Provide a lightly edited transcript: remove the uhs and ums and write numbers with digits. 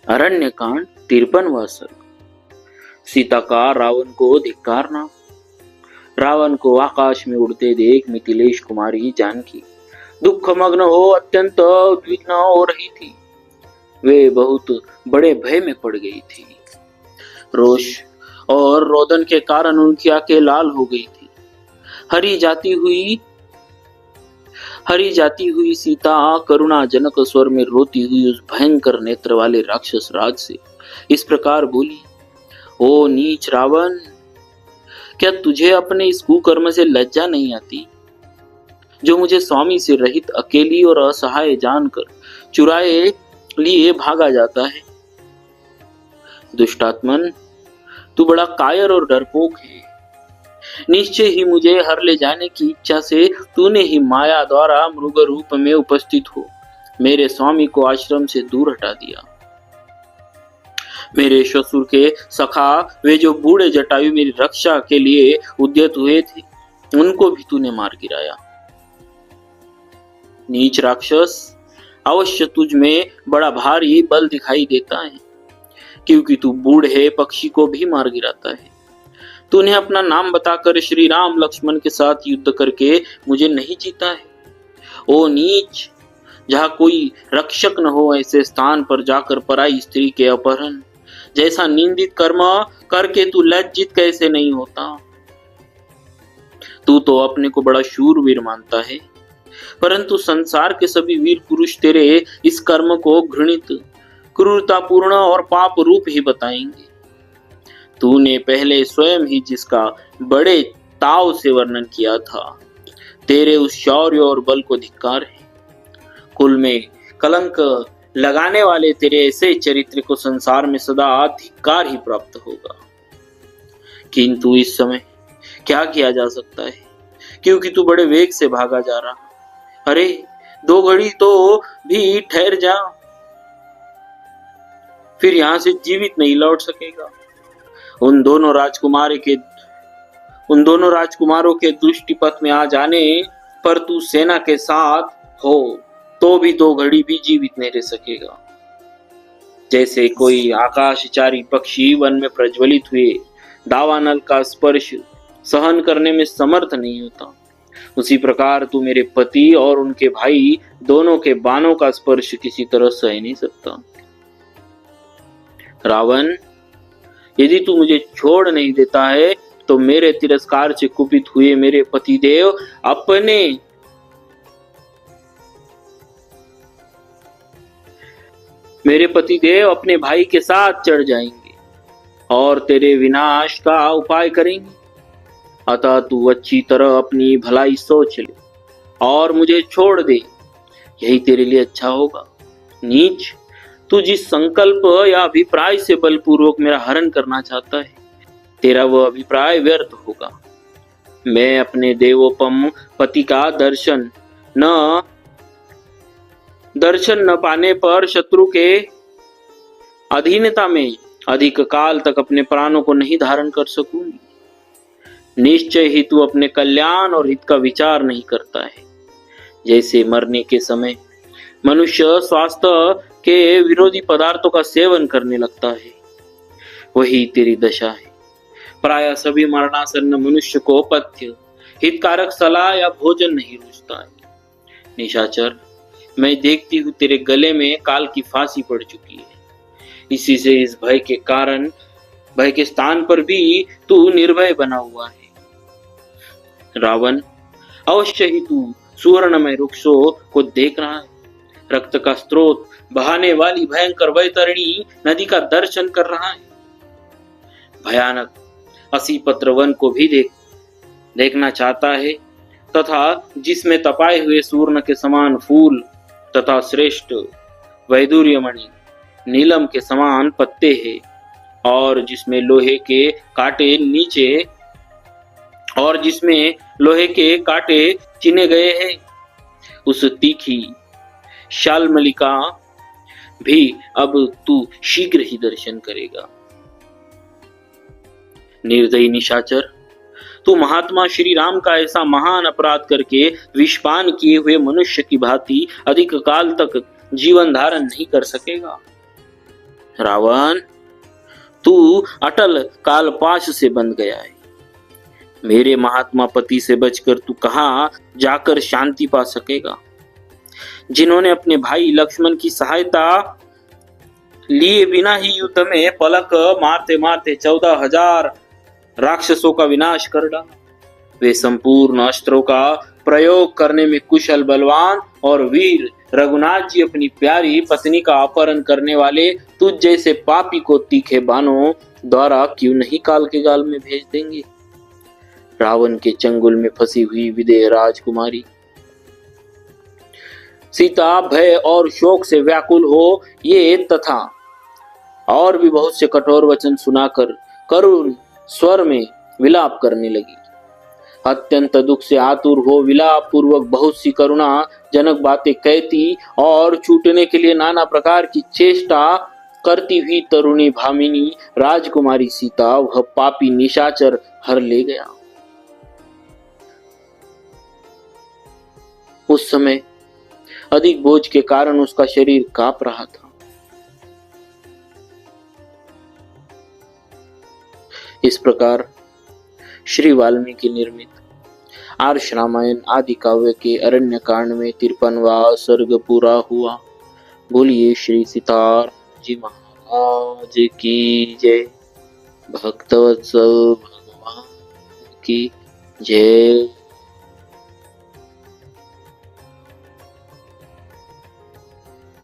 अरण्यकांड 53वां सर्ग। सीता का रावण को धिक्कारना। रावण को आकाश में उड़ते देख मिथिलेश कुमारी जानकी दुख मग्न हो अत्यंत उद्विग्न हो रही थी। वे बहुत बड़े भय में पड़ गई थी। रोष और रोदन के कारण उनकी आंखें लाल हो गई थी। हरी जाती हुई सीता करुणाजनक स्वर में रोती हुई उस भयंकर नेत्र वाले राक्षस राज से इस प्रकार बोली, ओ नीच रावण, क्या तुझे अपने इस कुकर्म से लज्जा नहीं आती, जो मुझे स्वामी से रहित अकेली और असहाय जानकर चुराए लिए भागा जाता है। दुष्टात्मन, तू बड़ा कायर और डरपोक है। निश्चय ही मुझे हर ले जाने की इच्छा से तूने ही माया द्वारा मृग रूप में उपस्थित हो मेरे स्वामी को आश्रम से दूर हटा दिया। मेरे ससुर के सखा वे जो बूढ़े जटायु मेरी रक्षा के लिए उद्यत हुए थे, उनको भी तूने मार गिराया। नीच राक्षस, अवश्य तुझ में बड़ा भारी बल दिखाई देता है, क्योंकि तू बूढ़े पक्षी को भी मार गिराता है। तूने अपना नाम बताकर श्री राम लक्ष्मण के साथ युद्ध करके मुझे नहीं जीता है। ओ नीच, जहाँ कोई रक्षक न हो ऐसे स्थान पर जाकर पराई स्त्री के अपहरण जैसा निंदित कर्म करके तू लज्जित कैसे नहीं होता। तू तो अपने को बड़ा शूरवीर मानता है, परंतु संसार के सभी वीर पुरुष तेरे इस कर्म को घृणित, क्रूरतापूर्ण और पाप रूप ही बताएंगे। तूने पहले स्वयं ही जिसका बड़े ताव से वर्णन किया था, तेरे उस शौर्य और बल को धिक्कार है। कुल में कलंक लगाने वाले तेरे ऐसे चरित्र को संसार में सदा धिक्कार ही प्राप्त होगा। किंतु इस समय क्या किया जा सकता है, क्योंकि तू बड़े वेग से भागा जा रहा। अरे, 2 घड़ी तो भी ठहर जा, फिर यहां से जीवित नहीं लौट सकेगा। उन दोनों राजकुमारों के दृष्टि पथ में आ जाने पर तू सेना के साथ हो तो भी 2 घड़ी भी जीवित नहीं रह सकेगा। जैसे कोई आकाशचारी पक्षी वन में प्रज्वलित हुए दावानल का स्पर्श सहन करने में समर्थ नहीं होता, उसी प्रकार तू मेरे पति और उनके भाई दोनों के बाणों का स्पर्श किसी तरह सह नहीं सकता। रावण, यदि तू मुझे छोड़ नहीं देता है तो मेरे तिरस्कार से कुपित हुए मेरे पतिदेव अपने भाई के साथ चढ़ जाएंगे और तेरे विनाश का उपाय करेंगे। अतः तू अच्छी तरह अपनी भलाई सोच ले और मुझे छोड़ दे, यही तेरे लिए अच्छा होगा। नीच, तू जिस संकल्प या अभिप्राय से बलपूर्वक मेरा हरण करना चाहता है, तेरा वह अभिप्राय व्यर्थ होगा। मैं अपने देवोपम पति का दर्शन न पाने पर शत्रु के अधीनता में अधिक काल तक अपने प्राणों को नहीं धारण कर सकूंगी। निश्चय ही तू अपने कल्याण और हित का विचार नहीं करता है। जैसे मरने के समय मनुष्य स्वास्थ्य के विरोधी पदार्थों का सेवन करने लगता है, वही तेरी दशा है। प्रायः सभी मरणासन्न मनुष्य को पथ्य, हितकारक सलाह या भोजन नहीं रुचता है। निशाचर, मैं देखती हूँ तेरे गले में काल की फांसी पड़ चुकी है। इसी से इस भय के स्थान पर भी तू निर्भय बना हुआ है। रावण, अवश्य ही तू सुवर्णमय वृक्षों को देख रहा है, रक्त का स्रोत बहाने वाली भयंकर वैतरणी नदी का दर्शन कर रहा है। भयानक असी पत्र वन को भी देखना चाहता है, तथा जिसमें तपाए हुए सूर्ण के समान फूल तथा श्रेष्ठ वैदूर्यमणि नीलम के समान पत्ते हैं, और जिसमें लोहे के कांटे चिने गए हैं, उस तीखी शालमलिका भी अब तू शीघ्र ही दर्शन करेगा। निर्दयी निशाचर, तू महात्मा श्री राम का ऐसा महान अपराध करके विषपान किए हुए मनुष्य की भांति अधिक काल तक जीवन धारण नहीं कर सकेगा। रावण, तू अटल कालपाश से बंध गया है। मेरे महात्मा पति से बचकर तू कहां जाकर शांति पा सकेगा। जिन्होंने अपने भाई लक्ष्मण की सहायता लिए बिना ही युद्ध में पलक मारते मारते 14,000 राक्षसों का विनाश कर डाला, वे संपूर्ण अस्त्रों का प्रयोग करने में कुशल, बलवान और वीर रघुनाथ जी अपनी प्यारी पत्नी का अपहरण करने वाले तुझ जैसे पापी को तीखे बाणों द्वारा क्यों नहीं काल के गाल में भेज देंगे। रावण के चंगुल में फंसी हुई विदेह राजकुमारी सीता भय और शोक से व्याकुल हो ये तथा और भी बहुत से कठोर वचन सुनाकर करुण स्वर में विलाप करने लगी। अत्यंत दुख से आतुर हो विलाप पूर्वक बहुत सी करुणा जनक बातें कहती और छूटने के लिए नाना प्रकार की चेष्टा करती हुई तरुणी भामिनी राजकुमारी सीता वह पापी निशाचर हर ले गया। उस समय अधिक बोझ के कारण उसका शरीर कांप रहा था। इस प्रकार श्री वाल्मीकि निर्मित आर्ष रामायण आदि काव्य के अरण्य कांड में 53वां सर्ग पूरा हुआ। बोलिए श्री सीताराम जी महाराज की जय। भक्तवत्सल भगवान की जय।